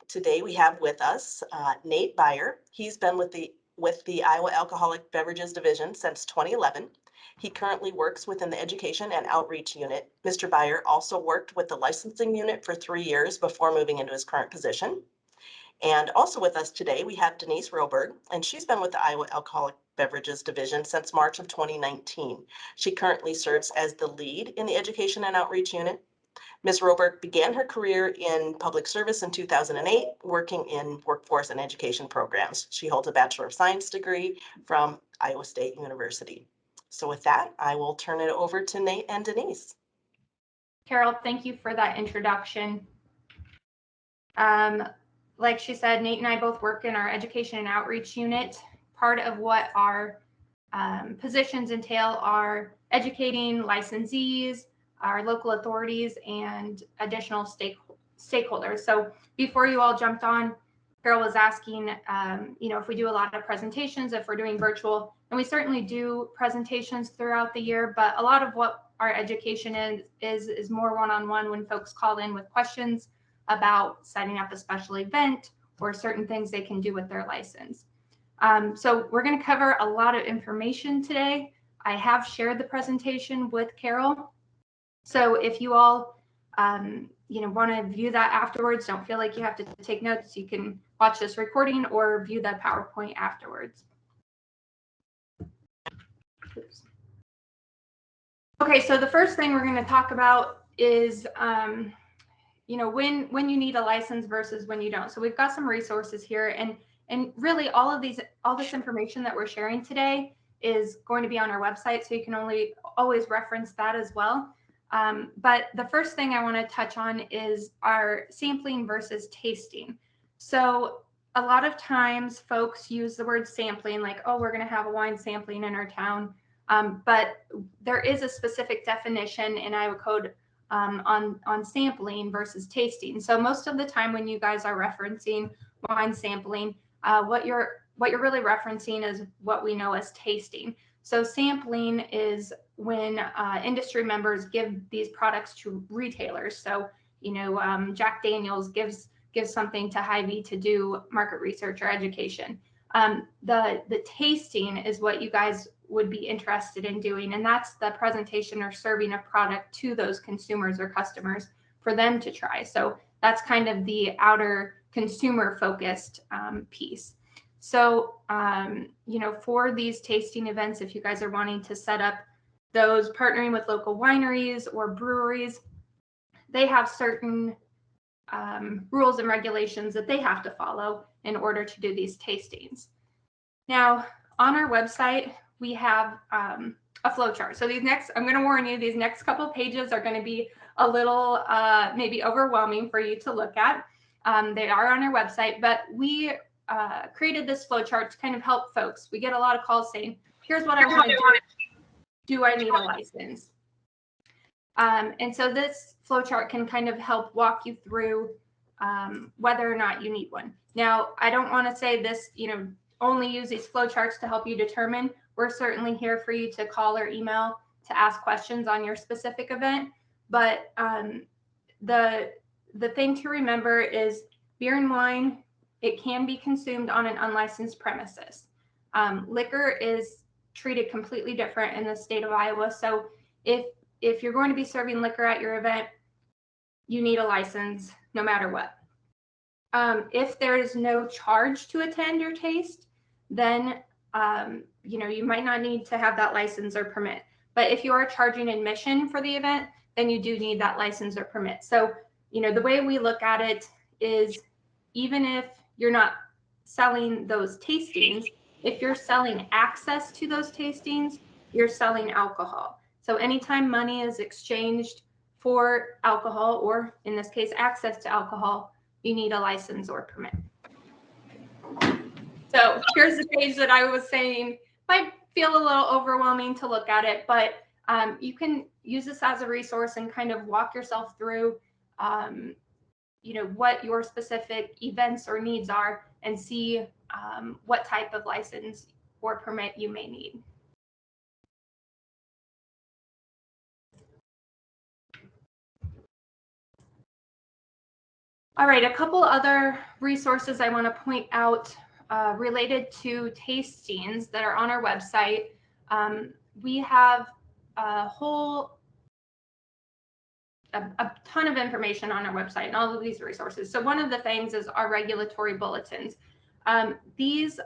Today we have with us Nate Beyer. He's been with the Iowa Alcoholic Beverages Division since 2011. He currently works within the Education and Outreach Unit. Mr. Beyer also worked with the Licensing Unit for 3 years before moving into his current position. And also with us today, we have Denise Roberg, and she's been with the Iowa Alcoholic Beverages Division since March of 2019. She currently serves as the lead in the Education and Outreach Unit. Ms. Roberg began her career in public service in 2008, working in workforce and education programs. She holds a Bachelor of Science degree from Iowa State University. So with that, I will turn it over to Nate and Denise. Carol, thank you for that introduction. Like she said, Nate and I both work in our Education and Outreach Unit. Part of what our positions entail are educating licensees, our local authorities, and additional stakeholders. So before you all jumped on, Carol was asking, if we do a lot of presentations, if we're doing virtual, and we certainly do presentations throughout the year, but a lot of what our education is more one-on-one when folks call in with questions about setting up a special event or certain things they can do with their license. So we're going to cover a lot of information today. I have shared the presentation with Carol. So if you all, want to view that afterwards, don't feel like you have to take notes. You can watch this recording or view the PowerPoint afterwards. Oops. Okay, so the first thing we're going to talk about is, when you need a license versus when you don't. So we've got some resources here, and really all this information that we're sharing today is going to be on our website, so you can always reference that as well. But the first thing I want to touch on is our sampling versus tasting. So a lot of times folks use the word sampling like, oh, we're going to have a wine sampling in our town. But there is a specific definition in Iowa Code on sampling versus tasting. So most of the time when you guys are referencing wine sampling, what you're really referencing is what we know as tasting. So sampling is when industry members give these products to retailers. So, Jack Daniels gives something to Hy-Vee to do market research or education. The tasting is what you guys would be interested in doing, and that's the presentation or serving a product to those consumers or customers for them to try. So that's kind of the outer consumer focused piece. So, for these tasting events, if you guys are wanting to set up those, partnering with local wineries or breweries, they have certain rules and regulations that they have to follow in order to do these tastings. Now, on our website, we have a flow chart. So I'm going to warn you, these next couple of pages are going to be a little maybe overwhelming for you to look at. They are on our website, but we created this flow chart to kind of help folks. We get a lot of calls saying, here's what I want to do. Do I need a license? And so this flow chart can kind of help walk you through whether or not you need one. Now, I don't want to say this, only use these flow charts to help you determine. We're certainly here for you to call or email to ask questions on your specific event. But the thing to remember is beer and wine, it can be consumed on an unlicensed premises. Liquor is treated completely different in the state of Iowa. So if you're going to be serving liquor at your event, you need a license no matter what. If there is no charge to attend your taste, then you might not need to have that license or permit. But if you are charging admission for the event, then you do need that license or permit. So, the way we look at it is, even if you're not selling those tastings, if you're selling access to those tastings, you're selling alcohol. So anytime money is exchanged for alcohol, or in this case, access to alcohol, you need a license or permit. So here's the page that I was saying might feel a little overwhelming to look at it, but you can use this as a resource and kind of walk yourself through, what your specific events or needs are, and see what type of license or permit you may need. All right, a couple other resources I want to point out related to tastings that are on our website. We have a ton of information on our website and all of these resources. So one of the things is our regulatory bulletins. These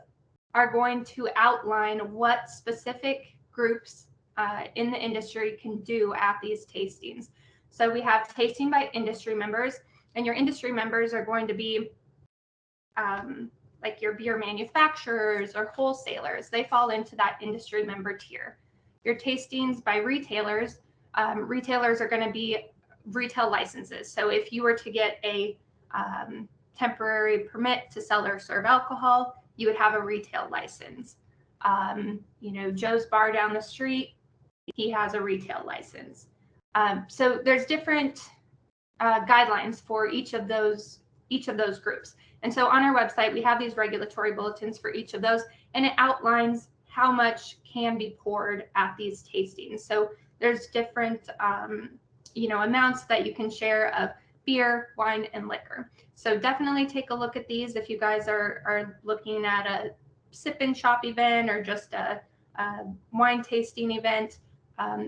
are going to outline what specific groups in the industry can do at these tastings. So we have tasting by industry members, and your industry members are going to be like your beer manufacturers or wholesalers. They fall into that industry member tier. Your tastings by retailers, retailers are going to be retail licenses. So if you were to get a temporary permit to sell or serve alcohol, you would have a retail license. Joe's Bar down the street, he has a retail license. So there's different guidelines for each of those groups. And so on our website, we have these regulatory bulletins for each of those, and it outlines how much can be poured at these tastings. So there's different, amounts that you can share of beer, wine, and liquor. So definitely take a look at these if you guys are looking at a sip and shop event or just a wine tasting event.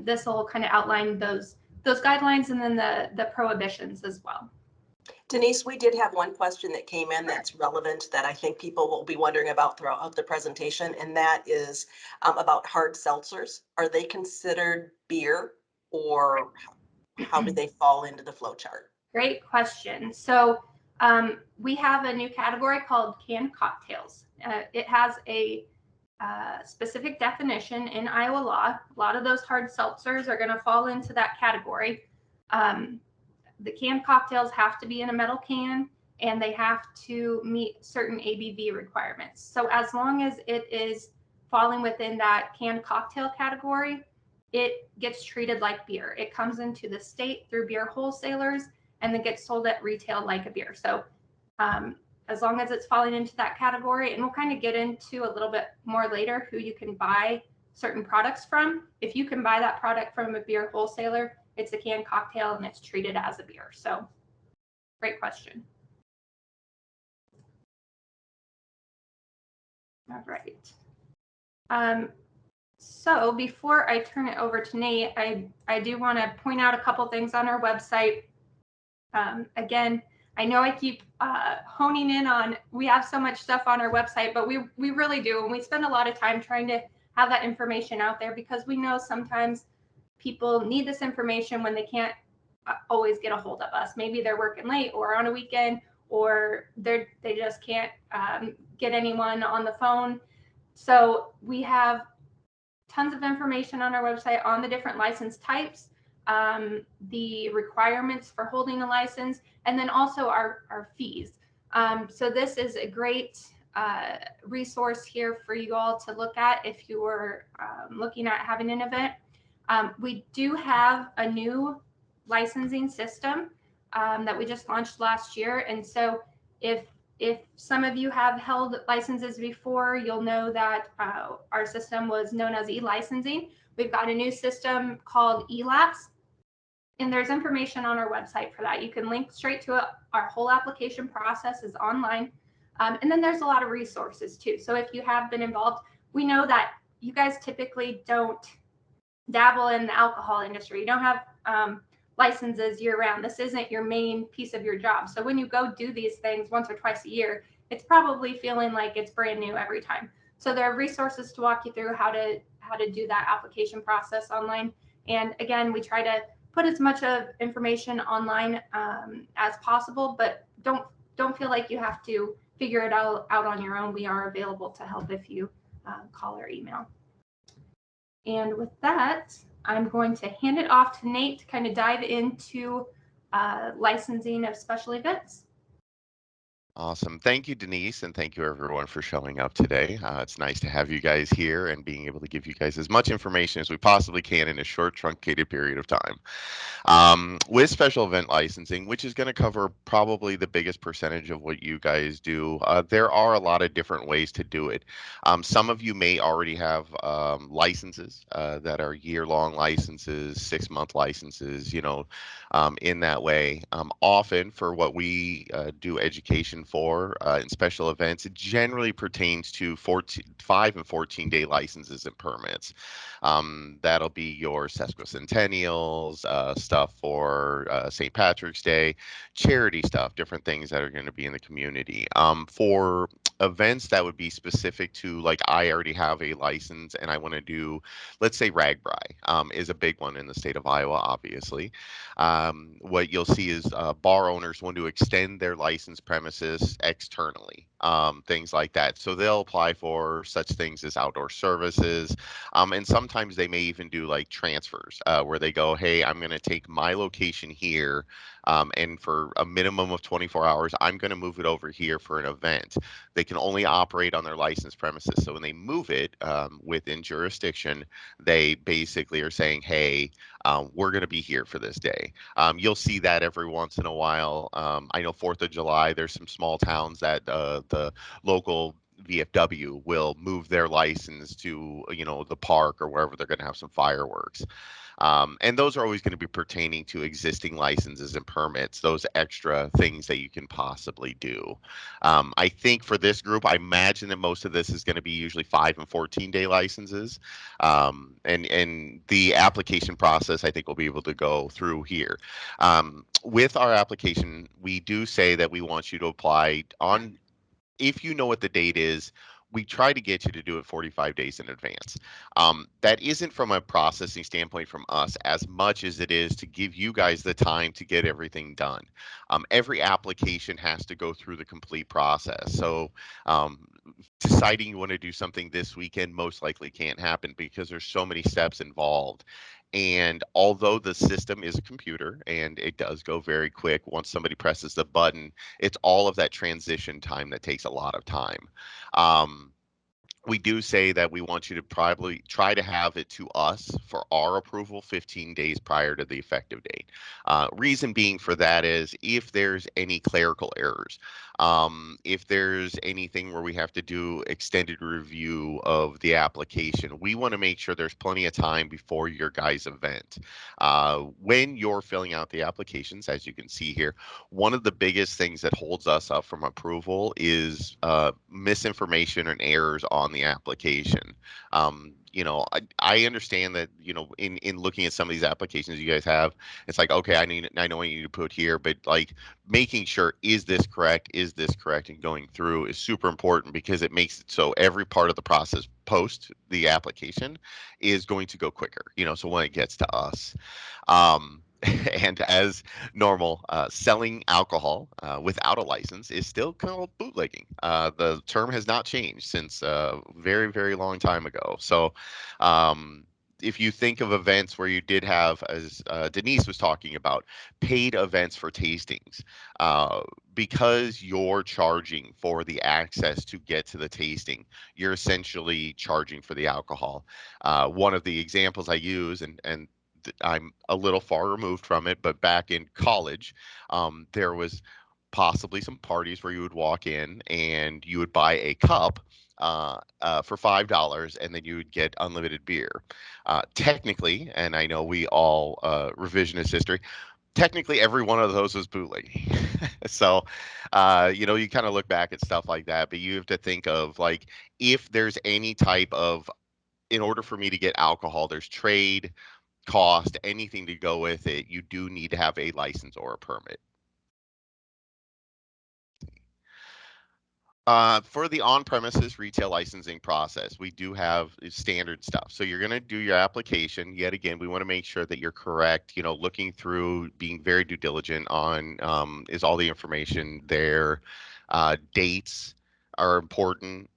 This will kind of outline those guidelines and then the prohibitions as well. Denise, we did have one question that came in that's relevant that I think people will be wondering about throughout the presentation, and that is about hard seltzers. Are they considered beer, or how do they fall into the flow chart? Great question. So we have a new category called canned cocktails. It has a specific definition in Iowa law. A lot of those hard seltzers are going to fall into that category. The canned cocktails have to be in a metal can, and they have to meet certain ABV requirements. So as long as it is falling within that canned cocktail category, it gets treated like beer. It comes into the state through beer wholesalers and then gets sold at retail like a beer. So as long as it's falling into that category, and we'll kind of get into a little bit more later who you can buy certain products from. If you can buy that product from a beer wholesaler, it's a canned cocktail and it's treated as a beer. So great question. All right. So before I turn it over to Nate, I do want to point out a couple things on our website. Again, I know I keep honing in on, we have so much stuff on our website, but we really do. And we spend a lot of time trying to have that information out there because we know sometimes people need this information when they can't always get a hold of us. Maybe they're working late or on a weekend, or they just can't get anyone on the phone. So we have tons of information on our website on the different license types, the requirements for holding a license, and then also our fees. So this is a great resource here for you all to look at if you were looking at having an event. We do have a new licensing system that we just launched last year. And so if some of you have held licenses before, you'll know that our system was known as e-licensing. We've got a new system called eLapse, and there's information on our website for that. You can link straight to it. Our whole application process is online. And then there's a lot of resources too. So if you have been involved, we know that you guys typically don't dabble in the alcohol industry. You don't have licenses year round. This isn't your main piece of your job. So when you go do these things once or twice a year, it's probably feeling like it's brand new every time. So there are resources to walk you through how to do that application process online. And again, we try to put as much of information online as possible, but don't feel like you have to figure it out on your own. We are available to help if you call or email. And with that, I'm going to hand it off to Nate to kind of dive into licensing of special events. Awesome. Thank you, Denise, and thank you everyone for showing up today. It's nice to have you guys here and being able to give you guys as much information as we possibly can in a short, truncated period of time. With special event licensing, which is going to cover probably the biggest percentage of what you guys do, there are a lot of different ways to do it. Some of you may already have licenses that are year-long licenses, 6-month licenses, in that way. Often, for what we do education for in special events, it generally pertains to 5 and 14-day licenses and permits. That'll be your sesquicentennials, stuff for St. Patrick's Day, charity stuff, different things that are going to be in the community. For events that would be specific to, like, I already have a license and I want to do, let's say, Ragbri is a big one in the state of Iowa, obviously. What you'll see is bar owners want to extend their license premises externally, things like that. So they'll apply for such things as outdoor services, and sometimes they may even do like transfers where they go, hey, I'm going to take my location here, and for a minimum of 24 hours, I'm going to move it over here for an event. They can only operate on their licensed premises. So when they move it within jurisdiction, they basically are saying, hey, we're going to be here for this day. You'll see that every once in a while. I know 4th of July, there's some small towns that the local VFW will move their license to, the park or wherever they're going to have some fireworks. And those are always going to be pertaining to existing licenses and permits, those extra things that you can possibly do. I think for this group, I imagine that most of this is going to be usually 5 and 14-day licenses. And the application process, I think we'll be able to go through here. With our application, we do say that we want you to apply on, if you know what the date is, we try to get you to do it 45 days in advance. That isn't from a processing standpoint from us as much as it is to give you guys the time to get everything done. Every application has to go through the complete process. So deciding you want to do something this weekend most likely can't happen because there's so many steps involved. And although the system is a computer and it does go very quick, once somebody presses the button, it's all of that transition time that takes a lot of time. Um, we do say that we want you to probably try to have it to us for our approval 15 days prior to the effective date. Reason being for that is if there's any clerical errors, if there's anything where we have to do extended review of the application, we want to make sure there's plenty of time before your guys' event. When you're filling out the applications, as you can see here, one of the biggest things that holds us up from approval is misinformation and errors on the application. I understand that, in looking at some of these applications you guys have, it's like, okay, I know what you need to put here, but like making sure, is this correct? Is this correct? And going through is super important because it makes it so every part of the process post the application is going to go quicker, so when it gets to us. Um, and as normal, selling alcohol without a license is still called bootlegging. The term has not changed since a very, very long time ago. So, um, if you think of events where you did have, as Denise was talking about, paid events for tastings, uh, because you're charging for the access to get to the tasting, you're essentially charging for the alcohol. One of the examples I use, and I'm a little far removed from it, but back in college, there was possibly some parties where you would walk in and you would buy a cup for $5, and then you would get unlimited beer. Technically, and I know we all revisionist history. Technically, every one of those was bootlegging. So, you kind of look back at stuff like that, but you have to think of like if there's any type of, in order for me to get alcohol, there's trade cost, anything to go with it, you do need to have a license or a permit. For the on-premises retail licensing process, we do have standard stuff. So you're going to do your application. Yet again, we want to make sure that you're correct. Looking through, being very due diligent on, is all the information there. Dates are important.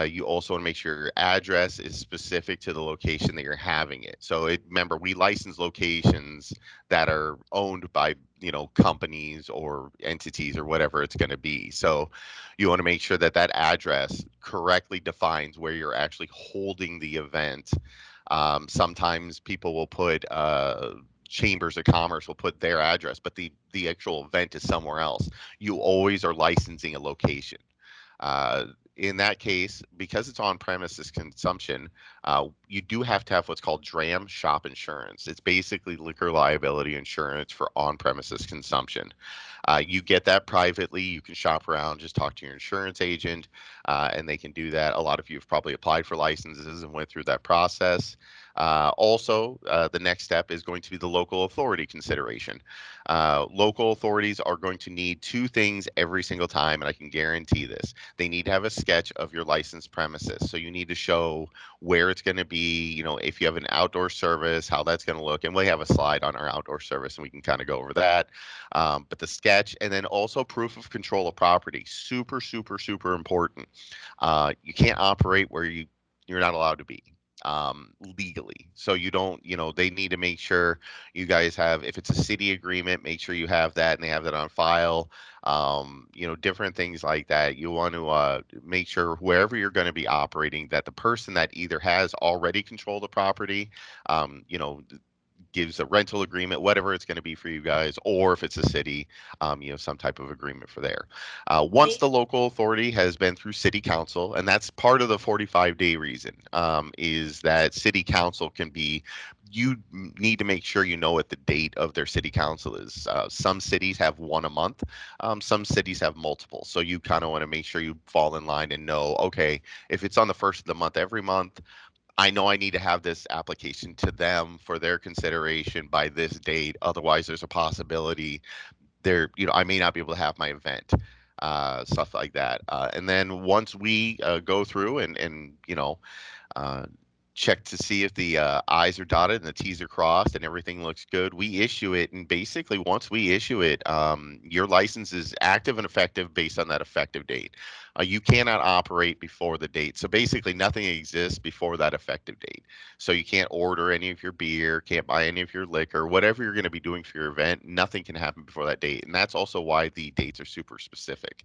You also want to make sure your address is specific to the location that you're having it. So remember, we license locations that are owned by companies or entities or whatever it's going to be. So you want to make sure that that address correctly defines where you're actually holding the event. Sometimes people will put chambers of commerce will put their address, but the actual event is somewhere else. You always are licensing a location. Uh, in that case, because it's on premises consumption, you do have to have what's called DRAM shop insurance. It's basically liquor liability insurance for on premises consumption. You get that privately. You can shop around, just talk to your insurance agent, and they can do that. A lot of you have probably applied for licenses and went through that process. Also, the next step is going to be the local authority consideration. Local authorities are going to need two things every single time, and I can guarantee this. They need to have a sketch of your licensed premises. So you need to show where it's going to be, if you have an outdoor service, how that's going to look. And we have a slide on our outdoor service, and we can kind of go over that. But the sketch, and then also proof of control of property, super, super, super important. You can't operate where you're not allowed to be legally. So you don't, they need to make sure you guys have, if it's a city agreement, make sure you have that and they have that on file. Different things like that. You want to make sure wherever you're going to be operating that the person that either has already controlled the property, gives a rental agreement, whatever it's going to be for you guys, or if it's a city, some type of agreement for there. Once Nate, the local authority has been through city council, and that's part of the 45-day reason, is that city council can be, you need to make sure you know what the date of their city council is. Some cities have one a month, some cities have multiple. So you kind of want to make sure you fall in line and know, okay, if it's on the first of the month every month, I know I need to have this application to them for their consideration by this date. Otherwise, there's a possibility I may not be able to have my event, stuff like that. And then once we go through and uh, check to see if the I's are dotted and the T's are crossed and everything looks good. We issue it, and basically, once we issue it, your license is active and effective based on that effective date. You cannot operate before the date. So basically, nothing exists before that effective date. So you can't order any of your beer, can't buy any of your liquor, whatever you're going to be doing for your event, nothing can happen before that date. And that's also why the dates are super specific.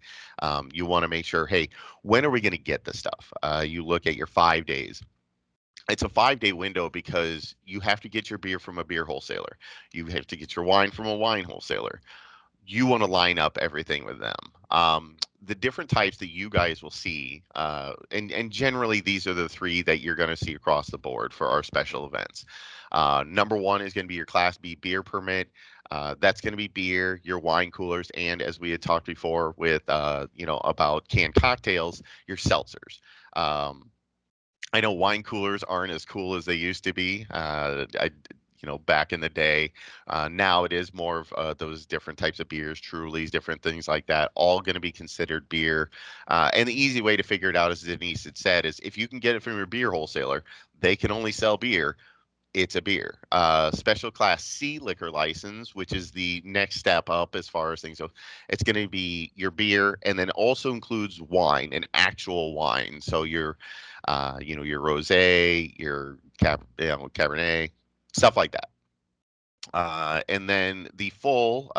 You want to make sure, hey, when are we going to get this stuff? You look at your 5 days. It's a 5 day window because you have to get your beer from a beer wholesaler. You have to get your wine from a wine wholesaler. You want to line up everything with them. The different types that you guys will see, and generally these are the three that you're going to see across the board for our special events. Number one is going to be your Class B beer permit. That's going to be beer, your wine coolers, and as we had talked before with, about canned cocktails, your seltzers. I know wine coolers aren't as cool as they used to be. Back in the day. Now it is more of those different types of beers, Trulies, different things like that, all going to be considered beer. And the easy way to figure it out, as Denise had said, is if you can get it from your beer wholesaler, they can only sell beer. It's a beer. Special Class C liquor license, which is the next step up as far as things go. It's going to be your beer, and then also includes wine, an actual wine. So your rosé, your Cabernet, stuff like that. And then the full,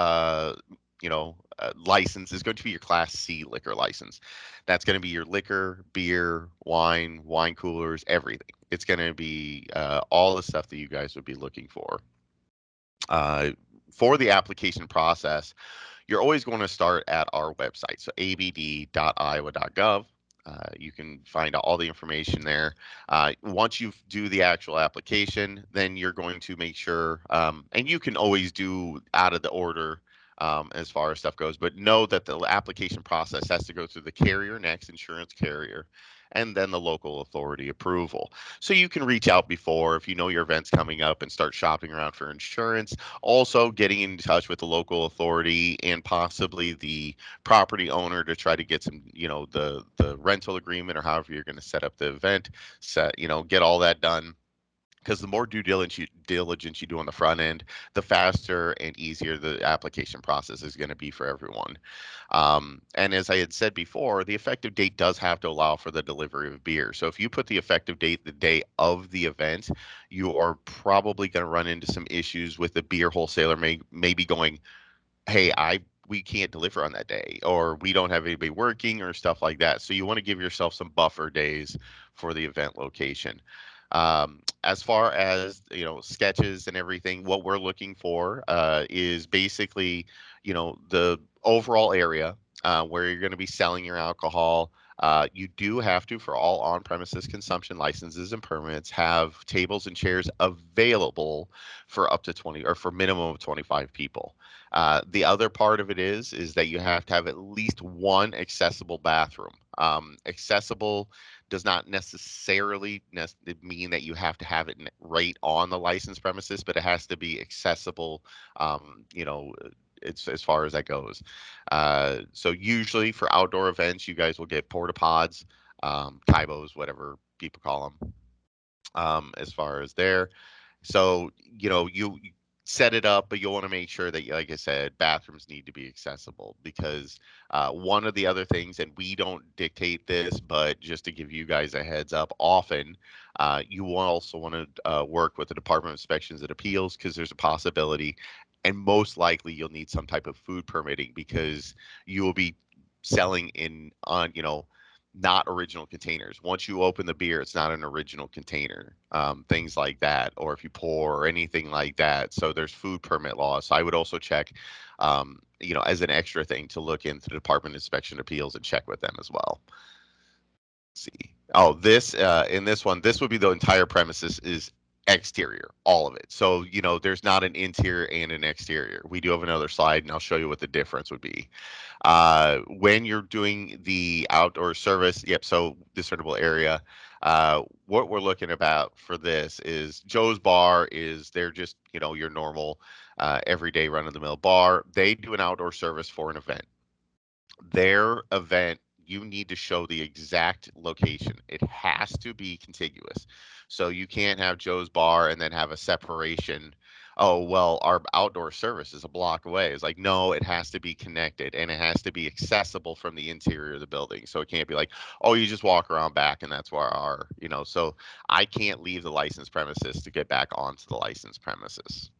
license is going to be your Class C liquor license. That's going to be your liquor, beer, wine coolers, everything. It's going to be all the stuff that you guys would be looking for. Uh, for the application process, you're always going to start at our website, so abd.iowa.gov. You can find out all the information there. Once you do the actual application, then you're going to make sure, and you can always do out of the order as far as stuff goes, but know that the application process has to go through the carrier next, insurance carrier, and then the local authority approval. So you can reach out before if you know your event's coming up and start shopping around for insurance. Also, getting in touch with the local authority and possibly the property owner to try to get some, the rental agreement or however you're going to set up the event, get all that done. Because the more diligence you do on the front end, the faster and easier the application process is going to be for everyone. And as I had said before, the effective date does have to allow for the delivery of beer. So if you put the effective date the day of the event, you are probably going to run into some issues with the beer wholesaler maybe going, hey, we can't deliver on that day, or we don't have anybody working, or stuff like that. So you want to give yourself some buffer days for the event location. As far as sketches and everything, what we're looking for is basically the overall area where you're going to be selling your alcohol. You do have to, for all on-premises consumption licenses and permits, have tables and chairs available for up to 20, or for minimum of 25 people. The other part of it is that you have to have at least one accessible bathroom. Accessible does not necessarily mean that you have to have it right on the licensed premises, but it has to be accessible. It's as far as that goes. So usually for outdoor events, you guys will get porta pods, kaibos, whatever people call them. As far as there, so you set it up, but you want to make sure that, like I said, bathrooms need to be accessible, because one of the other things, and we don't dictate this, but just to give you guys a heads up, often you will also want to work with the Department of Inspections and Appeals, because there's a possibility, and most likely you'll need some type of food permitting, because you will be selling in on not original containers. Once you open the beer, it's not an original container. Things like that, or if you pour or anything like that. So there's food permit laws. So I would also check, as an extra thing, to look into the Department of Inspection Appeals and check with them as well. Let's see. Oh, this in this one, this would be the entire premises is exterior, all of it. So there's not an interior and an exterior. We do have another slide, and I'll show you what the difference would be. When you're doing the outdoor service, yep, so discernible area. What we're looking about for this is Joe's Bar is they're just, your normal everyday run of the mill bar. They do an outdoor service for an event. Their event, you need to show the exact location. It has to be contiguous. So you can't have Joe's Bar and then have a separation. Oh, well, our outdoor service is a block away. It's like, no, it has to be connected, and it has to be accessible from the interior of the building. So it can't be like, oh, you just walk around back and that's where so I can't leave the licensed premises to get back onto the licensed premises.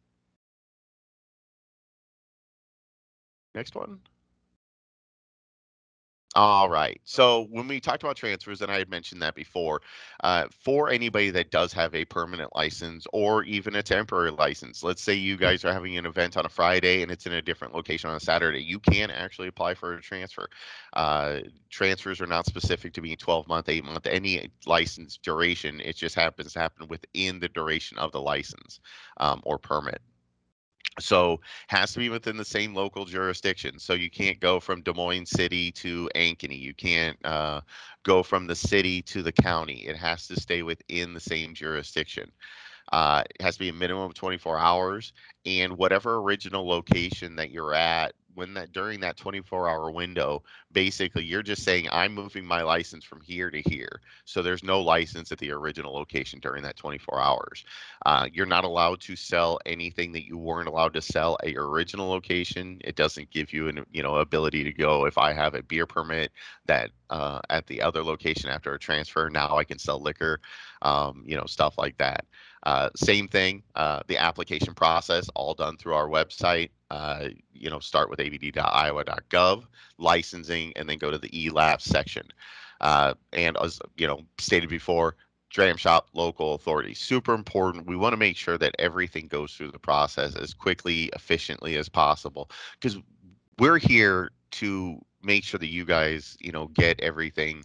Next one. All right. So when we talked about transfers, and I had mentioned that before, for anybody that does have a permanent license or even a temporary license, let's say you guys are having an event on a Friday and it's in a different location on a Saturday, you can actually apply for a transfer. Transfers are not specific to being 12-month, 8-month, any license duration. It just happens to happen within the duration of the license or permit. So has to be within the same local jurisdiction. So you can't go from Des Moines City to Ankeny. You can't go from the city to the county. It has to stay within the same jurisdiction. It has to be a minimum of 24 hours, and whatever original location that you're at when that during that 24-hour window, basically you're just saying I'm moving my license from here to here. So there's no license at the original location during that 24 hours. You're not allowed to sell anything that you weren't allowed to sell at your original location. It doesn't give you an ability to go, if I have a beer permit that at the other location after a transfer, now I can sell liquor, stuff like that. Same thing, the application process, all done through our website. Start with abd.iowa.gov, licensing, and then go to the eLab section. And as stated before, Dram Shop, local authorities, super important. We want to make sure that everything goes through the process as quickly, efficiently as possible, because we're here to make sure that you guys, get everything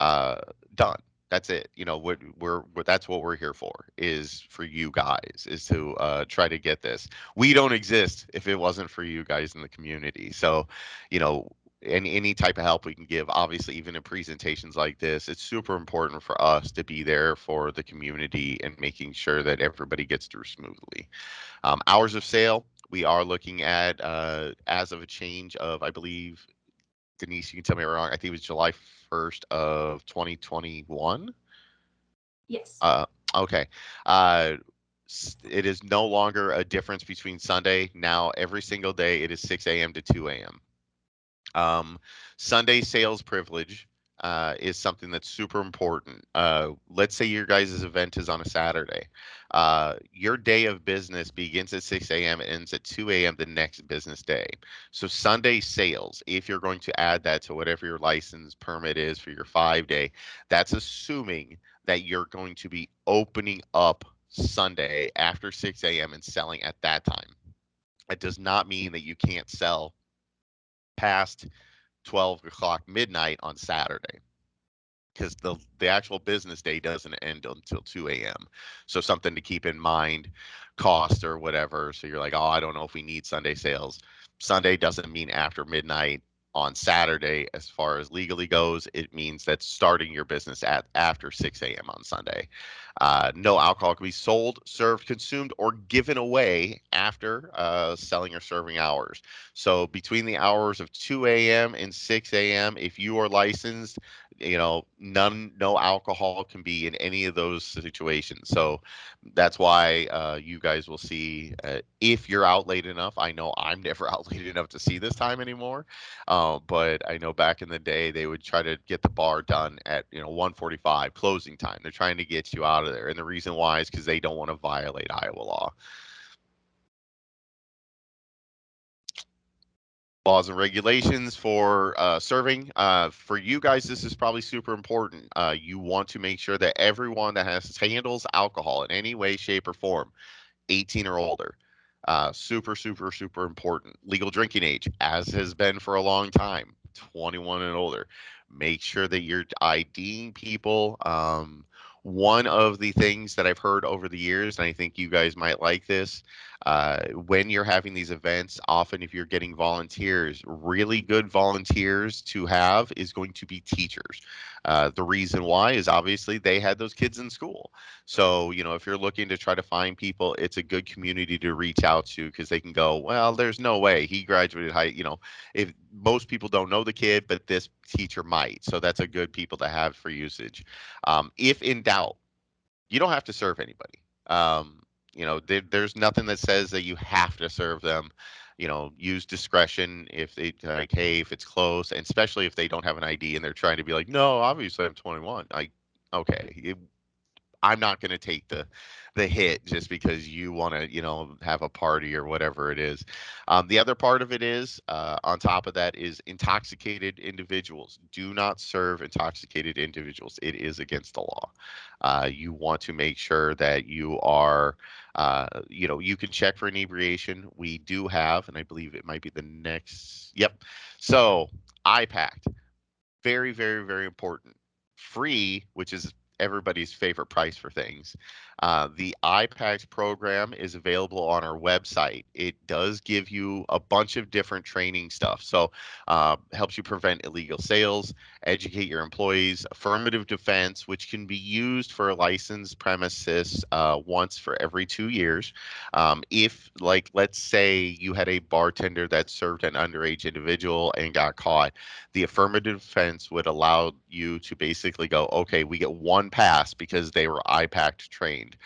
done. That's it. That's what we're here for, is for you guys, is to try to get this. We don't exist if it wasn't for you guys in the community. So, you know, any type of help we can give, obviously, even in presentations like this, it's super important for us to be there for the community and making sure that everybody gets through smoothly. Hours of sale, we are looking at as of a change of, I believe, Denise, you can tell me if I'm wrong. I think it was July 1st of 2021. Yes. Okay. It is no longer a difference between Sunday. Now, every single day, it is 6 a.m. to 2 a.m. Sunday sales privilege. is something that's super important. Let's say your guys' event is on a Saturday. Your day of business begins at 6 a.m. and ends at 2 a.m. the next business day. So Sunday sales, if you're going to add that to whatever your license permit is for your 5 day, that's assuming that you're going to be opening up Sunday after 6 a.m. and selling at that time. It does not mean that you can't sell past 12 o'clock midnight on Saturday, because the actual business day doesn't end until 2 a.m. So something to keep in mind, cost or whatever. So you're like, oh, I don't know if we need Sunday sales. Sunday doesn't mean after midnight on Saturday. As far as legally goes, it means that starting your business at after 6 a.m. on Sunday. No alcohol can be sold, served, consumed, or given away after selling or serving hours. So between the hours of 2 a.m. and 6 a.m., if you are licensed, no alcohol can be in any of those situations. So that's why you guys will see, if you're out late enough. I know I'm never out late enough to see this time anymore, but I know back in the day they would try to get the bar done at 1:45 closing time. They're trying to get you out of there, and the reason why is because they don't want to violate Iowa law. Laws and regulations for serving. For you guys, this is probably super important. You want to make sure that everyone that handles alcohol in any way, shape, or form, 18 or older. Super, super, super important. Legal drinking age, as has been for a long time, 21 and older. Make sure that you're IDing people. One of the things that I've heard over the years, and I think you guys might like this, when you're having these events, often if you're getting volunteers, really good volunteers to have is going to be teachers. The reason why is obviously they had those kids in school. So, if you're looking to try to find people, it's a good community to reach out to, because they can go, well, there's no way he graduated high. If most people don't know the kid, but this teacher might. So that's a good people to have for usage. If in doubt, you don't have to serve anybody. There's nothing that says that you have to serve them. Use discretion if they like, hey, if it's close, and especially if they don't have an ID and they're trying to be like, no, obviously I'm 21. Okay, I'm not going to take the hit just because you want to, have a party or whatever it is. The other part of it is, on top of that, is intoxicated individuals. Do not serve intoxicated individuals. It is against the law. You want to make sure that you are, you can check for inebriation. We do have, and I believe it might be the next. Yep. So I-PACT, very, very, very important. Free, which is everybody's favorite price for things. The I-PACT program is available on our website. It does give you a bunch of different training stuff. So helps you prevent illegal sales, educate your employees, affirmative defense, which can be used for a licensed premises once for every 2 years. If, like, let's say you had a bartender that served an underage individual and got caught, the affirmative defense would allow you to basically go, okay, we get one pass because they were I-PACT trained.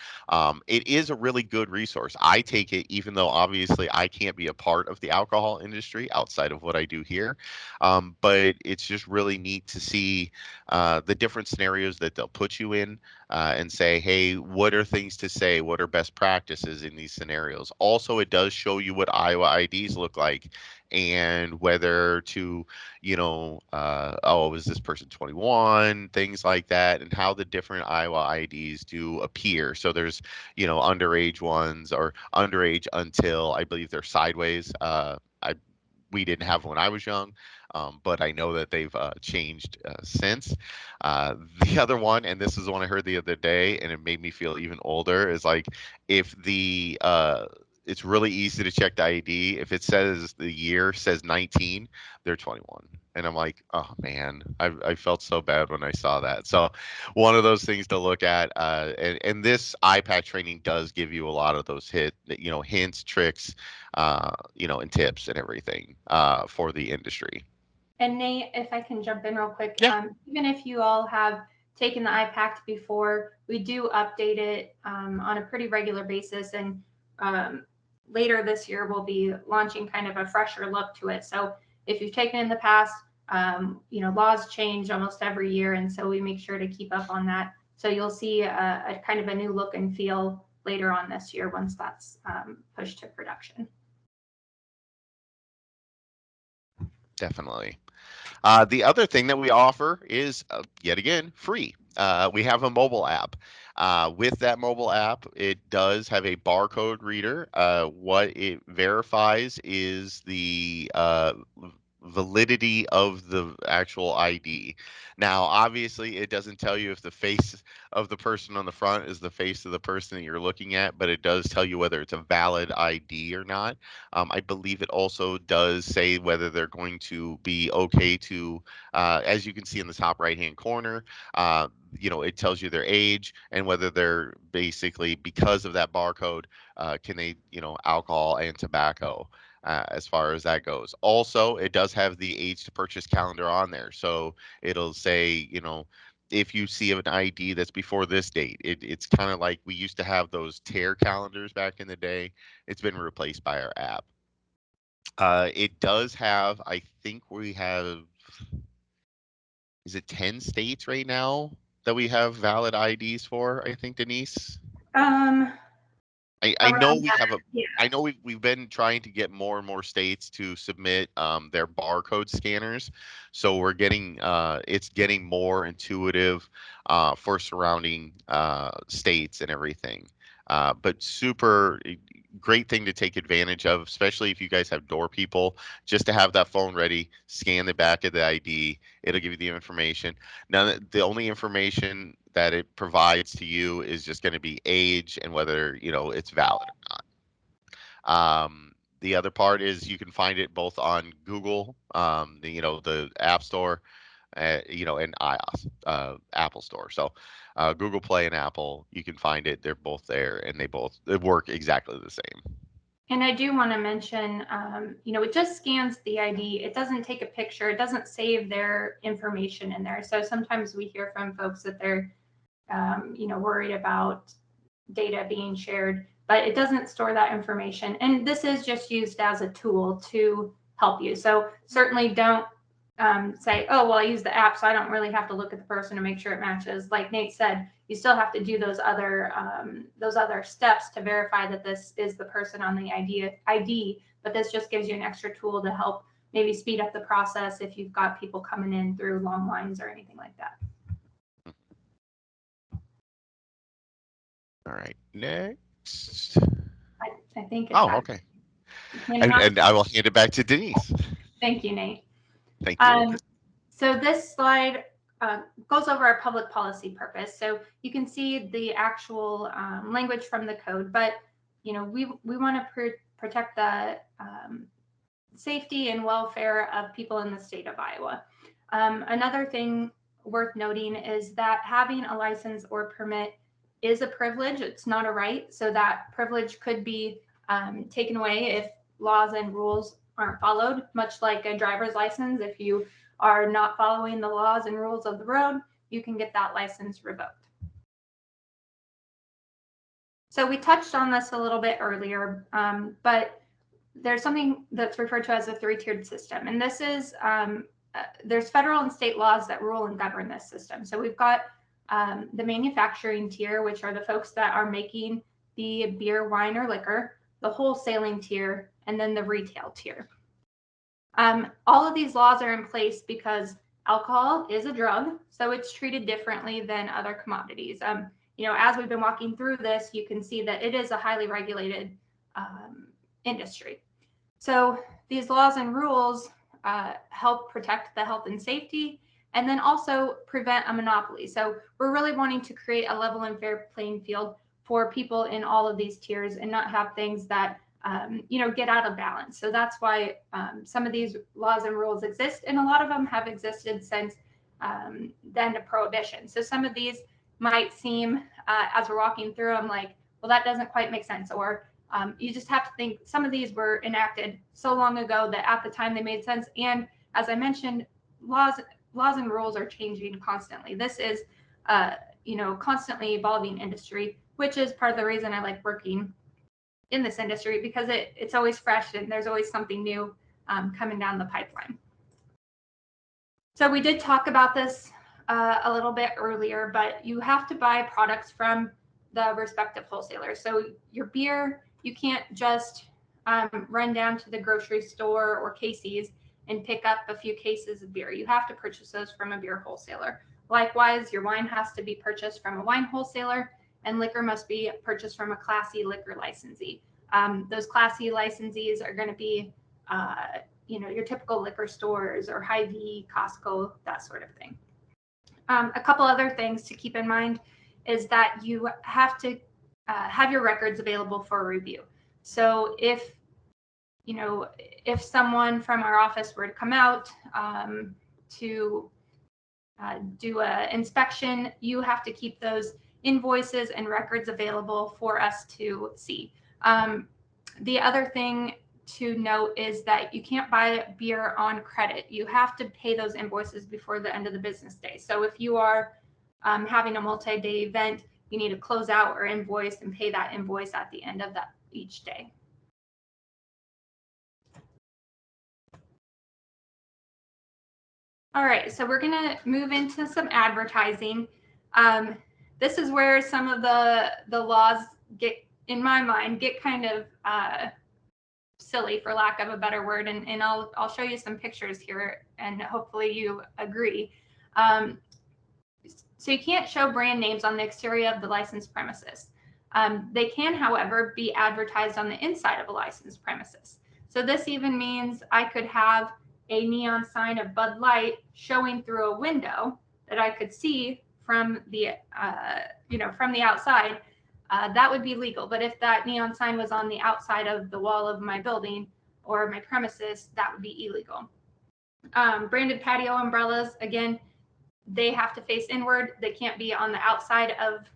It is a really good resource. I take it, even though obviously I can't be a part of the alcohol industry outside of what I do here. But it's just really neat to see the different scenarios that they'll put you in, and say, hey, what are things to say? What are best practices in these scenarios? Also, it does show you what Iowa IDs look like, and whether to, oh, is this person 21? Things like that, and how the different Iowa IDs do appear. So there's, underage ones, or underage until, I believe they're sideways. We didn't have when I was young, but I know that they've changed since. The other one, and this is the one I heard the other day, and it made me feel even older, is like, if it's really easy to check the ID. If it says the year says 19, they're 21. And I'm like, oh man, I felt so bad when I saw that. So one of those things to look at. And this I-PACT training does give you a lot of those hints, tricks, and tips and everything for the industry. And Nate, if I can jump in real quick, Yeah. even if you all have taken the I-PACT before, we do update it on a pretty regular basis. And later this year, we'll be launching kind of a fresher look to it. So if you've taken it in the past, Laws change almost every year, and so we make sure to keep up on that. So you'll see a kind of a new look and feel later on this year once that's pushed to production. Definitely. The other thing that we offer is, yet again, free. We have a mobile app. With that mobile app, it does have a barcode reader. What it verifies is the validity of the actual ID. Now, obviously, it doesn't tell you if the face of the person on the front is the face of the person that you're looking at, but it does tell you whether it's a valid ID or not. I believe it also does say whether they're going to be okay to, as you can see in the top right-hand corner, it tells you their age and whether they're basically, because of that barcode, can they, alcohol and tobacco. As far as that goes. Also, it does have the age to purchase calendar on there. So it'll say, if you see an ID that's before this date, it's kind of like we used to have those tear calendars back in the day. It's been replaced by our app. It does have, I think we have, is it 10 states right now that we have valid IDs for, I think, Denise? I know Around we that, have a yeah. I know we've been trying to get more and more states to submit their barcode scanners, so we're getting it's getting more intuitive for surrounding states and everything. But super great thing to take advantage of, especially if you guys have door people, just to have that phone ready, scan the back of the ID, it'll give you the information. Now, the only information that it provides to you is just going to be age and whether, it's valid or not. The other part is you can find it both on Google, the App Store, and iOS, Apple Store. So Google Play and Apple, you can find it. They're both there, and they work exactly the same. And I do want to mention, it just scans the ID. It doesn't take a picture. It doesn't save their information in there. So sometimes we hear from folks that they're, worried about data being shared, but it doesn't store that information. And this is just used as a tool to help you. So certainly don't say, oh, well, I use the app, so I don't really have to look at the person to make sure it matches. Like Nate said, you still have to do those other steps to verify that this is the person on the ID. But this just gives you an extra tool to help maybe speed up the process if you've got people coming in through long lines or anything like that. All right, next. I think it's Okay. And I will hand it back to Denise. Thank you, Nate. Thank you. So this slide goes over our public policy purpose. So you can see the actual language from the code, but we want to protect the safety and welfare of people in the state of Iowa. Another thing worth noting is that having a license or permit is a privilege. It's not a right. So that privilege could be taken away if laws and rules aren't followed, much like a driver's license. If you are not following the laws and rules of the road, you can get that license revoked. So we touched on this a little bit earlier, but there's something that's referred to as a three-tiered system. And this is, there's federal and state laws that rule and govern this system. So we've got the manufacturing tier, which are the folks that are making the beer, wine, or liquor, the wholesaling tier, and then the retail tier. All of these laws are in place because alcohol is a drug, so it's treated differently than other commodities. As we've been walking through this, you can see that it is a highly regulated industry. So these laws and rules help protect the health and safety, and then also prevent a monopoly. So we're really wanting to create a level and fair playing field for people in all of these tiers and not have things that get out of balance. So that's why some of these laws and rules exist, and a lot of them have existed since the end of Prohibition. So some of these might seem, as we're walking through them, like, well, that doesn't quite make sense. Or you just have to think some of these were enacted so long ago that at the time they made sense. And as I mentioned, laws and rules are changing constantly. This is, constantly evolving industry, which is part of the reason I like working in this industry, because it's always fresh and there's always something new coming down the pipeline. So we did talk about this a little bit earlier, but you have to buy products from the respective wholesalers. So your beer, you can't just run down to the grocery store or Casey's and pick up a few cases of beer. You have to purchase those from a beer wholesaler. Likewise, your wine has to be purchased from a wine wholesaler, and liquor must be purchased from a Class C liquor licensee. Those Class C licensees are going to be your typical liquor stores or Hy-Vee, Costco, that sort of thing. A couple other things to keep in mind is that you have to have your records available for review. So if someone from our office were to come out to do an inspection, you have to keep those invoices and records available for us to see. The other thing to note is that you can't buy beer on credit. You have to pay those invoices before the end of the business day. So if you are having a multi-day event, you need to close out or invoice and pay that invoice at the end of each day. All right, so we're going to move into some advertising. This is where some of the laws in my mind, get kind of silly, for lack of a better word, and I'll show you some pictures here, and hopefully you agree. So you can't show brand names on the exterior of the licensed premises. They can, however, be advertised on the inside of a licensed premises. So this even means I could have a neon sign of Bud Light showing through a window that I could see from the outside. That would be legal. But if that neon sign was on the outside of the wall of my building or my premises, that would be illegal. Branded patio umbrellas, again, they have to face inward. They can't be on the outside of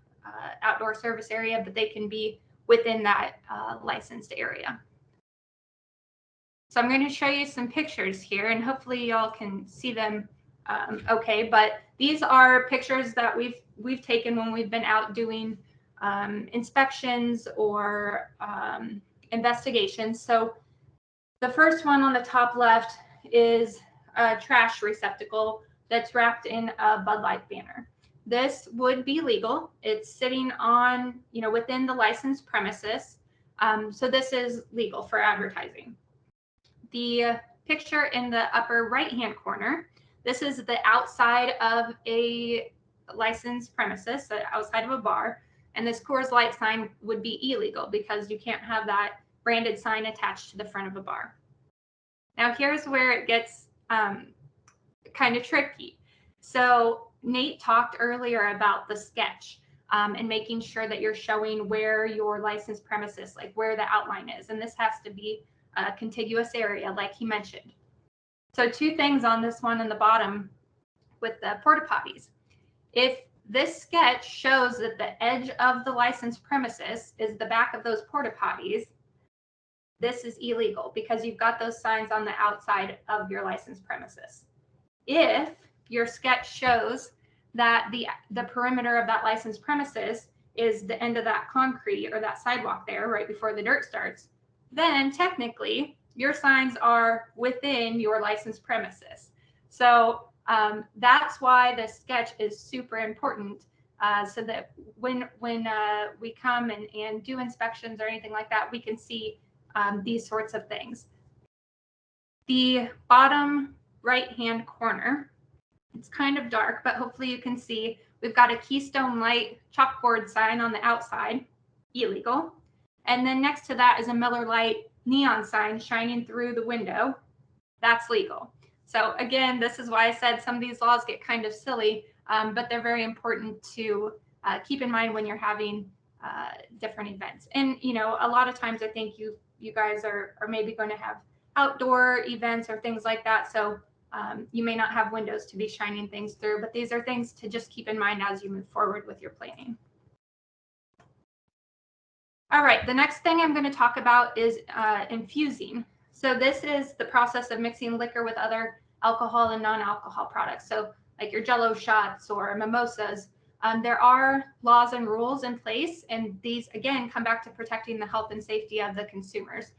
outdoor service area, but they can be within that licensed area. So I'm going to show you some pictures here, and hopefully y'all can see them okay. But these are pictures that we've taken when we've been out doing inspections or investigations. So the first one on the top left is a trash receptacle that's wrapped in a Bud Light banner. This would be legal. It's sitting on, within the licensed premises. So this is legal for advertising. The picture in the upper right-hand corner, this is the outside of a licensed premises, so outside of a bar. And this Coors Light sign would be illegal because you can't have that branded sign attached to the front of a bar. Now, here's where it gets kind of tricky. So Nate talked earlier about the sketch and making sure that you're showing where your licensed premises, like where the outline is. And this has to be a contiguous area, like he mentioned. So two things on this one in the bottom with the porta potties. If this sketch shows that the edge of the licensed premises is the back of those porta potties, this is illegal because you've got those signs on the outside of your licensed premises. If your sketch shows that the perimeter of that licensed premises is the end of that concrete or that sidewalk there right before the dirt starts, then technically your signs are within your licensed premises. So that's why the sketch is super important, so that when we come and do inspections or anything like that, we can see these sorts of things. The bottom right-hand corner, it's kind of dark, but hopefully you can see, we've got a Keystone Light chalkboard sign on the outside, illegal. And then next to that is a Miller Lite neon sign shining through the window. That's legal. So again, this is why I said some of these laws get kind of silly, but they're very important to keep in mind when you're having different events. And, a lot of times I think you guys are maybe going to have outdoor events or things like that. So you may not have windows to be shining things through, but these are things to just keep in mind as you move forward with your planning. All right, the next thing I'm going to talk about is infusing. So this is the process of mixing liquor with other alcohol and non-alcohol products. So like your Jello shots or mimosas. There are laws and rules in place, and these, again, come back to protecting the health and safety of the consumers.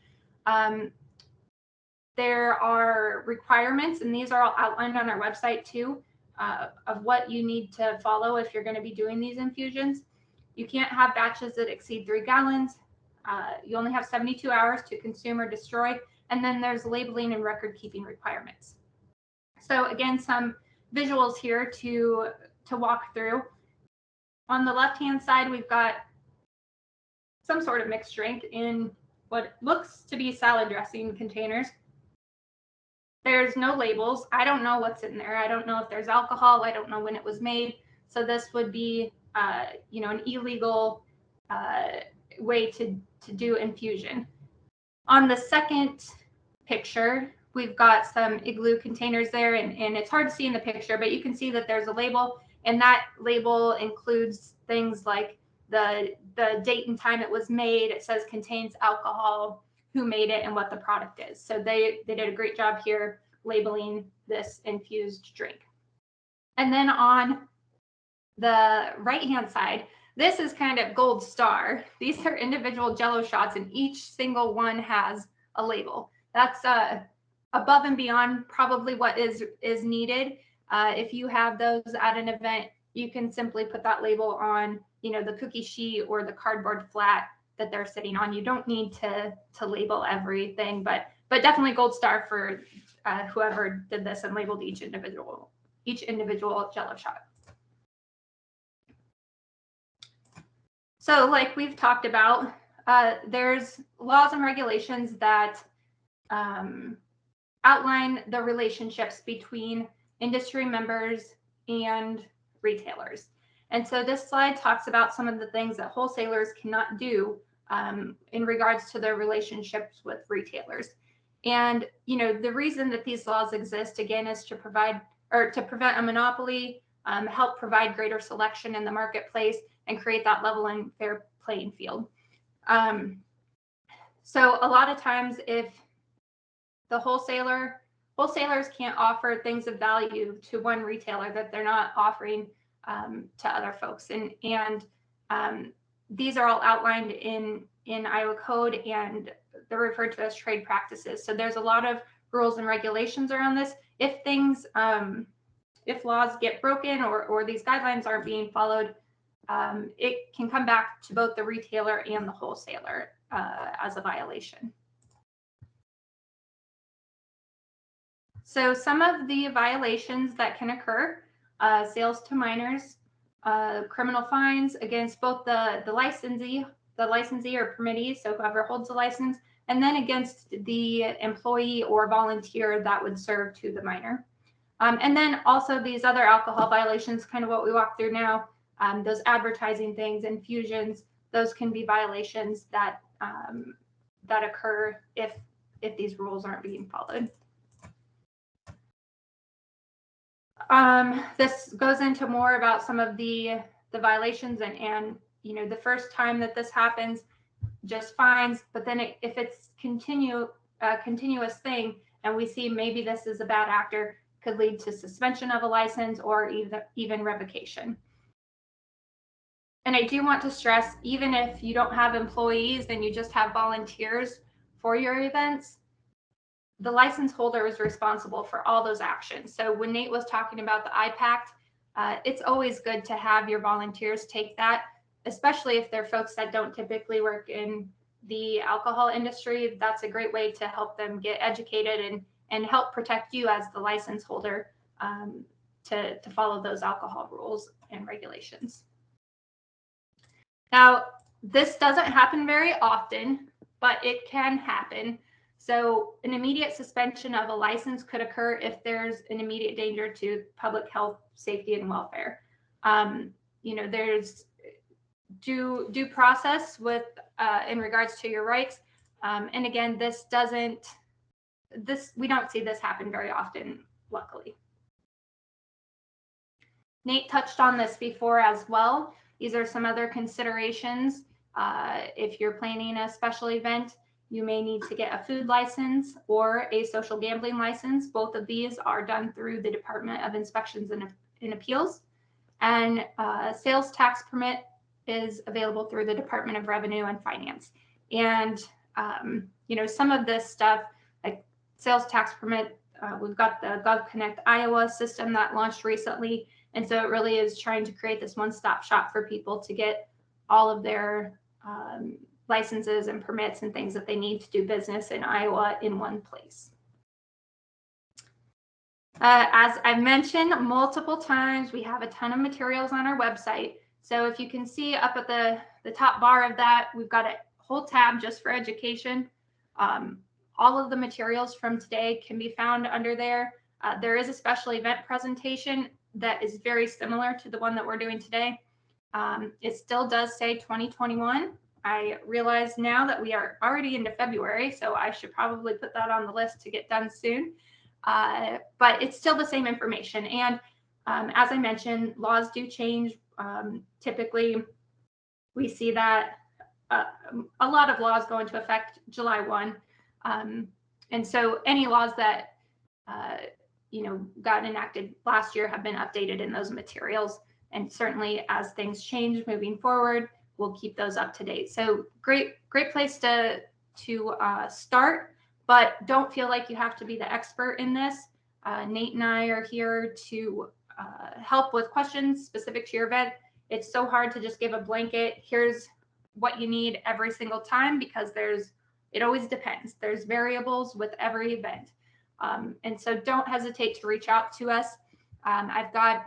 there are requirements, and these are all outlined on our website too, of what you need to follow if you're going to be doing these infusions. You can't have batches that exceed 3 gallons. You only have 72 hours to consume or destroy. And then there's labeling and record keeping requirements. So again, some visuals here to walk through. On the left-hand side, we've got some sort of mixed drink in what looks to be salad dressing containers. There's no labels. I don't know what's in there. I don't know if there's alcohol. I don't know when it was made. So this would be, an illegal way to do infusion. On the second picture, we've got some igloo containers there, and it's hard to see in the picture, but you can see that there's a label, and that label includes things like the date and time it was made. It says contains alcohol, who made it, and what the product is. So they did a great job here labeling this infused drink. And then on the right-hand side, this is kind of gold star. These are individual Jell-O shots, and each single one has a label. That's above and beyond probably what is needed. If you have those at an event, you can simply put that label on, the cookie sheet or the cardboard flat that they're sitting on. You don't need to label everything, but definitely gold star for whoever did this and labeled each individual Jell-O shot. So like we've talked about, there's laws and regulations that outline the relationships between industry members and retailers. And so this slide talks about some of the things that wholesalers cannot do in regards to their relationships with retailers. And, the reason that these laws exist, again, is to prevent a monopoly, help provide greater selection in the marketplace, and create that level and fair playing field. So a lot of times if the wholesalers can't offer things of value to one retailer that they're not offering to other folks. And these are all outlined in Iowa code, and they're referred to as trade practices. So there's a lot of rules and regulations around this. If things, if laws get broken or these guidelines aren't being followed, it can come back to both the retailer and the wholesaler as a violation. So some of the violations that can occur, sales to minors, criminal fines against both the licensee or permittee, so whoever holds the license, and then against the employee or volunteer that would serve to the minor. And then also these other alcohol violations, kind of what we walked through now, those advertising things, infusions, those can be violations that occur if these rules aren't being followed. This goes into more about some of the violations and the first time that this happens, just fines. But then if it's a continuous thing, and we see maybe this is a bad actor, could lead to suspension of a license or even revocation. And I do want to stress, even if you don't have employees and you just have volunteers for your events, the license holder is responsible for all those actions. So when Nate was talking about the I-PACT, it's always good to have your volunteers take that, especially if they're folks that don't typically work in the alcohol industry. That's a great way to help them get educated and help protect you as the license holder to follow those alcohol rules and regulations. Now, this doesn't happen very often, but it can happen. So an immediate suspension of a license could occur if there's an immediate danger to public health, safety, and welfare. There's due process with in regards to your rights. And again, we don't see this happen very often, luckily. Nate touched on this before as well. These are some other considerations. If you're planning a special event, you may need to get a food license or a social gambling license. Both of these are done through the Department of Inspections and Appeals. And sales tax permit is available through the Department of Revenue and Finance. And, some of this stuff, like sales tax permit. We've got the GovConnect Iowa system that launched recently. And so it really is trying to create this one-stop shop for people to get all of their licenses and permits and things that they need to do business in Iowa in one place. As I've mentioned multiple times, we have a ton of materials on our website. So if you can see up at the top bar of that, we've got a whole tab just for education. All of the materials from today can be found under there. There is a special event presentation that is very similar to the one that we're doing today. It still does say 2021. I realize now that we are already into February, so I should probably put that on the list to get done soon. But it's still the same information. And as I mentioned, laws do change. Typically, we see that a lot of laws go into effect July 1. And so any laws that got enacted last year have been updated in those materials. And certainly as things change moving forward, we'll keep those up to date. So great place to start, but don't feel like you have to be the expert in this. Nate and I are here to help with questions specific to your event. It's so hard to just give a blanket, here's what you need every single time, because it always depends. There's variables with every event. And so don't hesitate to reach out to us. I've got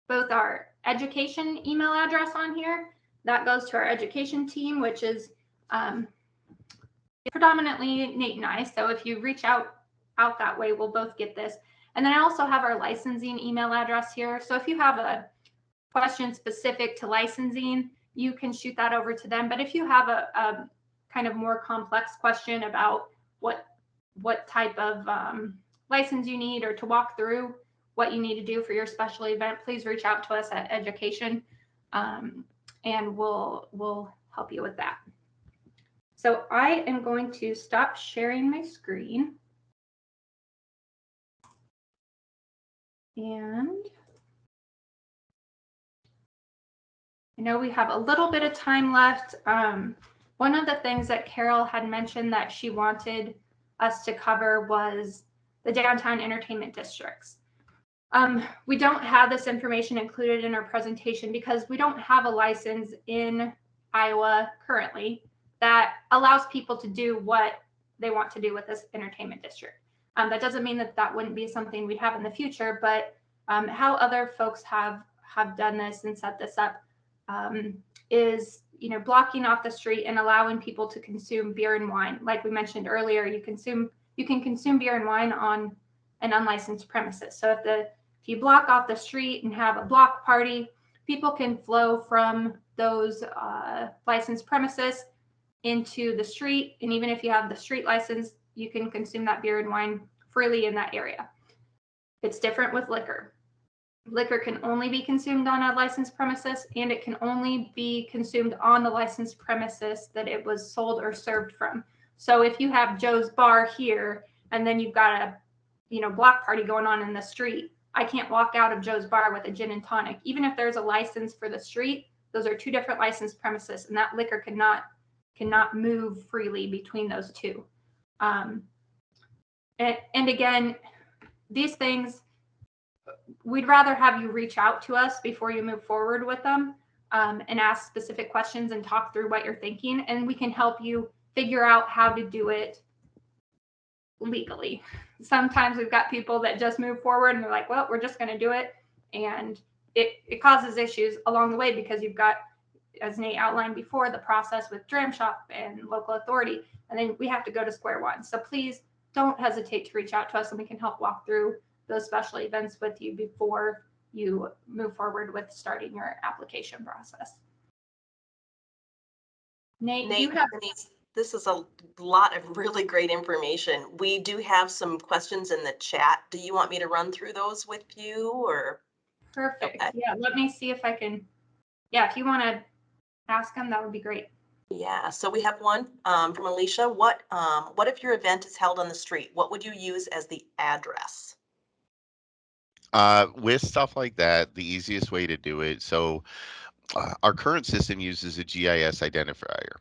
both our education email address on here. That goes to our education team, which is predominantly Nate and I. So if you reach out that way, we'll both get this. And then I also have our licensing email address here. So if you have a question specific to licensing, you can shoot that over to them. But if you have a kind of more complex question about what type of license you need, or to walk through what you need to do for your special event, please reach out to us at education, and we'll help you with that. So I am going to stop sharing my screen. And I know we have a little bit of time left. One of the things that Carol had mentioned that she wanted us to cover was the downtown entertainment districts. We don't have this information included in our presentation because we don't have a license in Iowa currently that allows people to do what they want to do with this entertainment district. That doesn't mean that wouldn't be something we'd have in the future, but how other folks have done this and set this up is blocking off the street and allowing people to consume beer and wine. Like we mentioned earlier, you can consume beer and wine on an unlicensed premises. So if you block off the street and have a block party, people can flow from those licensed premises into the street. And even if you have the street license, you can consume that beer and wine freely in that area. It's different with liquor. Liquor can only be consumed on a licensed premises, and it can only be consumed on the licensed premises that it was sold or served from. So if you have Joe's Bar here, and then you've got a block party going on in the street, I can't walk out of Joe's Bar with a gin and tonic. Even if there's a license for the street, those are two different licensed premises, and that liquor cannot move freely between those two. And again, these things, we'd rather have you reach out to us before you move forward with them, and ask specific questions and talk through what you're thinking, and we can help you figure out how to do it legally. Sometimes we've got people that just move forward and they're like, well, we're just going to do it. And it causes issues along the way because you've got, as Nate outlined before, the process with Dram Shop and local authority, and then we have to go to square one. So please don't hesitate to reach out to us, and we can help walk through those special events with you before you move forward with starting your application process. Nate, Denise, this is a lot of really great information. We do have some questions in the chat. Do you want me to run through those with you, or? Perfect. Okay. Yeah, let me see if I can. Yeah, if you want to ask them, that would be great. Yeah, so we have one from Alicia. What if your event is held on the street? What would you use as the address? With stuff like that, the easiest way to do it, so our current system uses a GIS identifier,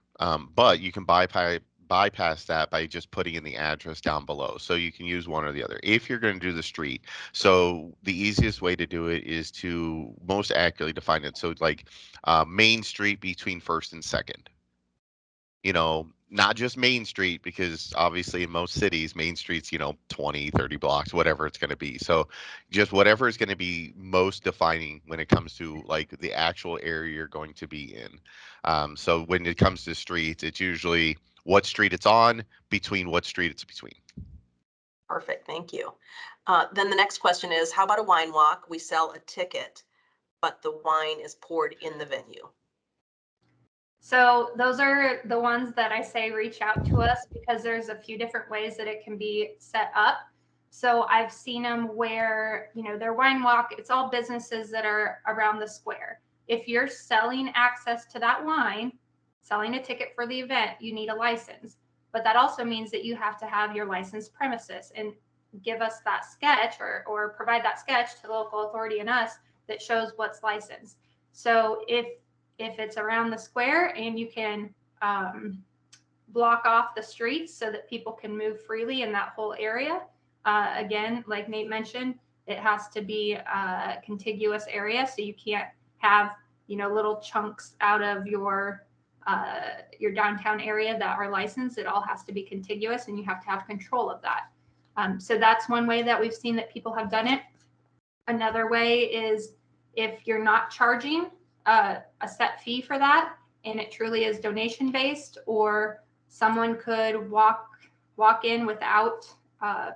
but you can bypass bypass that by just putting in the address down below. So you can use one or the other. If you're going to do the street, so the easiest way to do it is to most accurately define it. So like Main Street between First and Second. Not just Main Street, because obviously in most cities, Main Street's, 20, 30 blocks, whatever it's going to be. So just whatever is going to be most defining when it comes to like the actual area you're going to be in. So when it comes to streets, it's usually what street it's on, between what street it's between. Perfect, thank you. Then the next question is, how about a wine walk? We sell a ticket, but the wine is poured in the venue. So those are the ones that I say reach out to us, because there's a few different ways that it can be set up. So I've seen them where, their wine walk, it's all businesses that are around the square. If you're selling access to that wine, selling a ticket for the event, you need a license. But that also means that you have to have your licensed premises and give us that sketch or provide that sketch to the local authority and us that shows what's licensed. So if it's around the square and you can block off the streets so that people can move freely in that whole area, again, like Nate mentioned, it has to be a contiguous area, so you can't have little chunks out of your downtown area that are licensed. It all has to be contiguous, and you have to have control of that. So that's one way that we've seen that people have done it. Another way is if you're not charging a set fee for that, and it truly is donation based, or someone could walk in without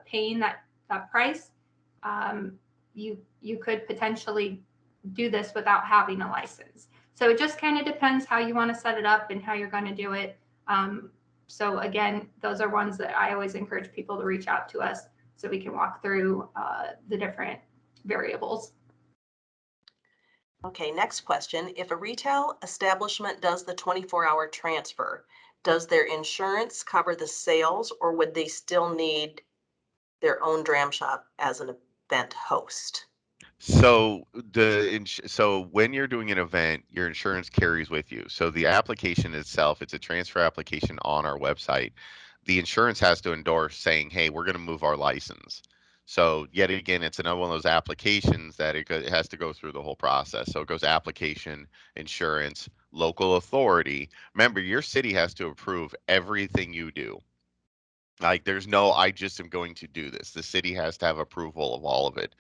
paying that price. You could potentially do this without having a license. So it just kind of depends how you want to set it up and how you're going to do it. So again, those are ones that I always encourage people to reach out to us so we can walk through the different variables. Okay, next question. If a retail establishment does the 24-hour transfer, does their insurance cover the sales, or would they still need their own dram shop as an event host? So so when you're doing an event, your insurance carries with you. So the application itself, it's a transfer application on our website. The insurance has to endorse saying, "Hey, we're going to move our license." So yet again, it's another one of those applications that it has to go through the whole process. So it goes application, insurance, local authority. Remember, your city has to approve everything you do. Like there's no, I just am going to do this. The city has to have approval of all of it.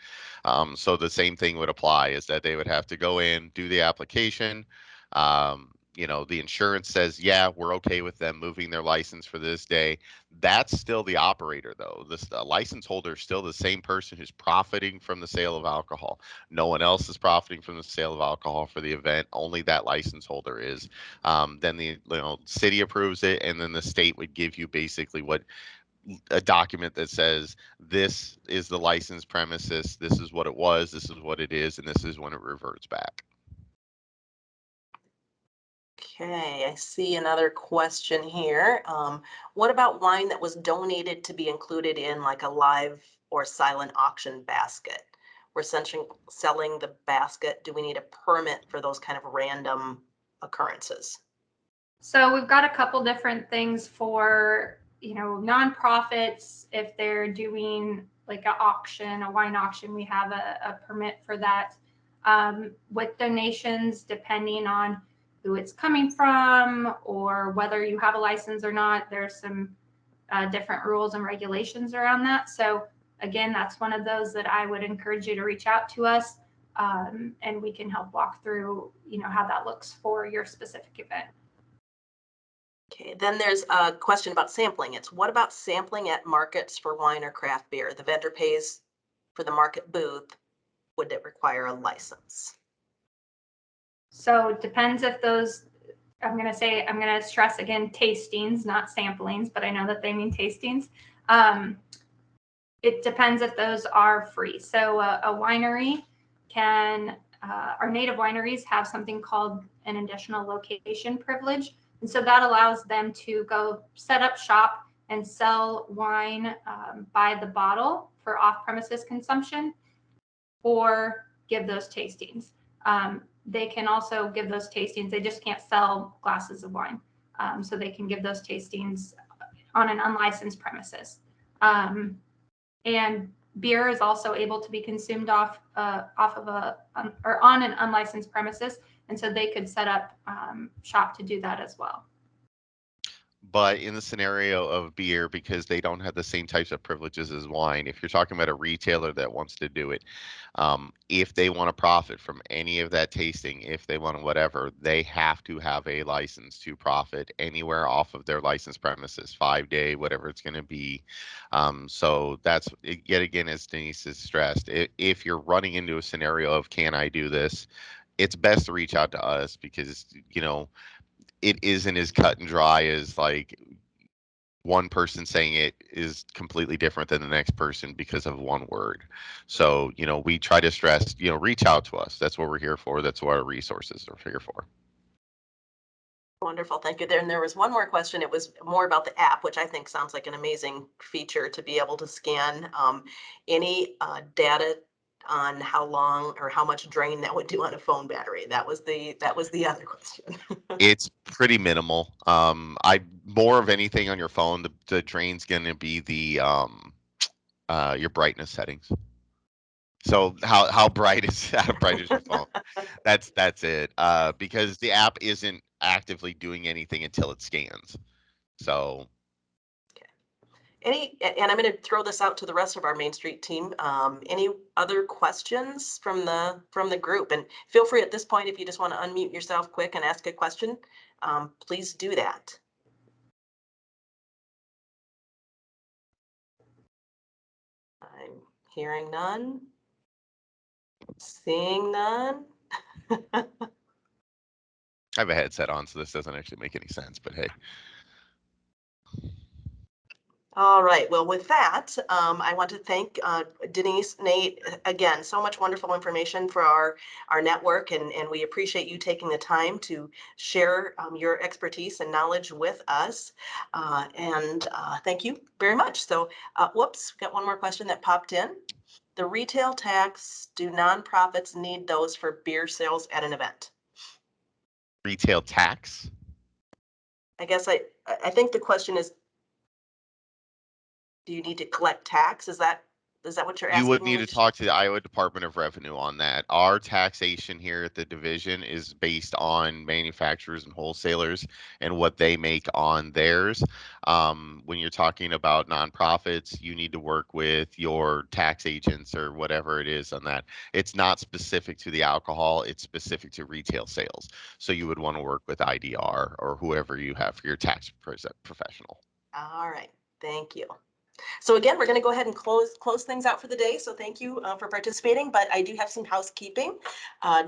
So the same thing would apply, is that they would have to go in, do the application. The insurance says, yeah, we're okay with them moving their license for this day. That's still the operator, though. The license holder is still the same person who's profiting from the sale of alcohol. No one else is profiting from the sale of alcohol for the event. Only that license holder is. Then the city approves it, and then the state would give you basically a document that says this is the licensed premises, this is what it was, this is what it is, and this is when it reverts back. Okay, I see another question here. What about wine that was donated to be included in like a live or silent auction basket? We're essentially selling the basket. Do we need a permit for those kind of random occurrences? So we've got a couple different things for, nonprofits. If they're doing like an auction, a wine auction, we have a permit for that. With donations, depending on who it's coming from or whether you have a license or not, there's some different rules and regulations around that. So again, that's one of those that I would encourage you to reach out to us, and we can help walk through, how that looks for your specific event. Okay, then there's a question about sampling. It's what about sampling at markets for wine or craft beer? The vendor pays for the market booth. Would it require a license? So it depends if those, I'm going to stress again, tastings, not samplings, but I know that they mean tastings. It depends if those are free. So a winery our native wineries have something called an additional location privilege. And so that allows them to go set up shop and sell wine by the bottle for off-premises consumption, or give those tastings. They can also give those tastings. They just can't sell glasses of wine. So they can give those tastings, on an unlicensed premises. And beer is also able to be consumed off of or on an unlicensed premises, and so they could set up shop to do that as well. But in the scenario of beer, because they don't have the same types of privileges as wine, if you're talking about a retailer that wants to do it, if they want to profit from any of that tasting, if they want to whatever, they have to have a license to profit anywhere off of their licensed premises, 5-day, whatever it's going to be. So that's, yet again, as Denise has stressed, if you're running into a scenario of, can I do this? It's best to reach out to us because, it isn't as cut and dry as like one person saying it is completely different than the next person because of one word. So, we try to stress, reach out to us. That's what we're here for. That's what our resources are here for. Wonderful. Thank you. And there was one more question. It was more about the app, which I think sounds like an amazing feature to be able to scan any data on how long or how much drain that would do on a phone battery. That was the other question. It's pretty minimal. I more of anything on your phone, the drain's going to be the your brightness settings. So how bright is how bright is your phone? That's it. Because the app isn't actively doing anything until it scans. So and I'm going to throw this out to the rest of our Main Street team. Any other questions from the group? And feel free at this point, if you just want to unmute yourself quick and ask a question, please do that. I'm hearing none. Seeing none. I have a headset on, so this doesn't actually make any sense, but hey. All right. Well, with that, I want to thank Denise, Nate, again, so much wonderful information for our network, and we appreciate you taking the time to share your expertise and knowledge with us. And thank you very much. So, whoops, got one more question that popped in. The retail tax, do nonprofits need those for beer sales at an event? Retail tax? I guess I think the question is, do you need to collect tax? Is that what you're asking? You would need to talk to the Iowa Department of Revenue on that. Our taxation here at the division is based on manufacturers and wholesalers and what they make on theirs. When you're talking about nonprofits, you need to work with your tax agents or whatever it is on that. It's not specific to the alcohol, it's specific to retail sales. So you would want to work with IDR or whoever you have for your tax professional. All right. Thank you. So again, we're going to go ahead and close things out for the day. So thank you for participating, but I do have some housekeeping.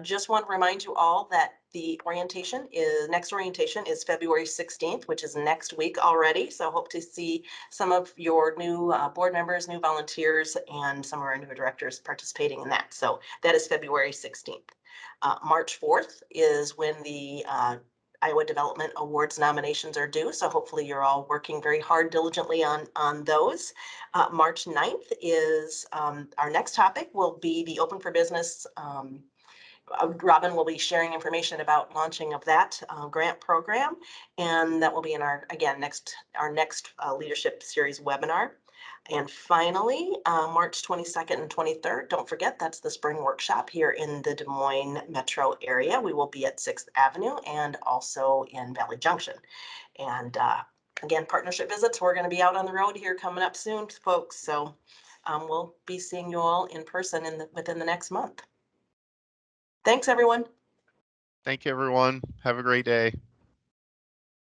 Just want to remind you all that the next orientation is February 16th, which is next week already. So hope to see some of your new board members, new volunteers, and some of our new directors participating in that. So that is February 16th. March 4th is when the Iowa Development Awards nominations are due. So hopefully you're all working very hard diligently on those. March 9th is our next topic will be the Open for Business. Robin will be sharing information about launching of that grant program. And that will be in our next leadership series webinar. And finally, March 22nd and 23rd, don't forget, that's the spring workshop here in the Des Moines metro area. We will be at 6th Avenue and also in Valley Junction. And again, partnership visits, we're going to be out on the road here coming up soon, folks. So we'll be seeing you all in person within the next month. Thanks, everyone. Thank you, everyone. Have a great day.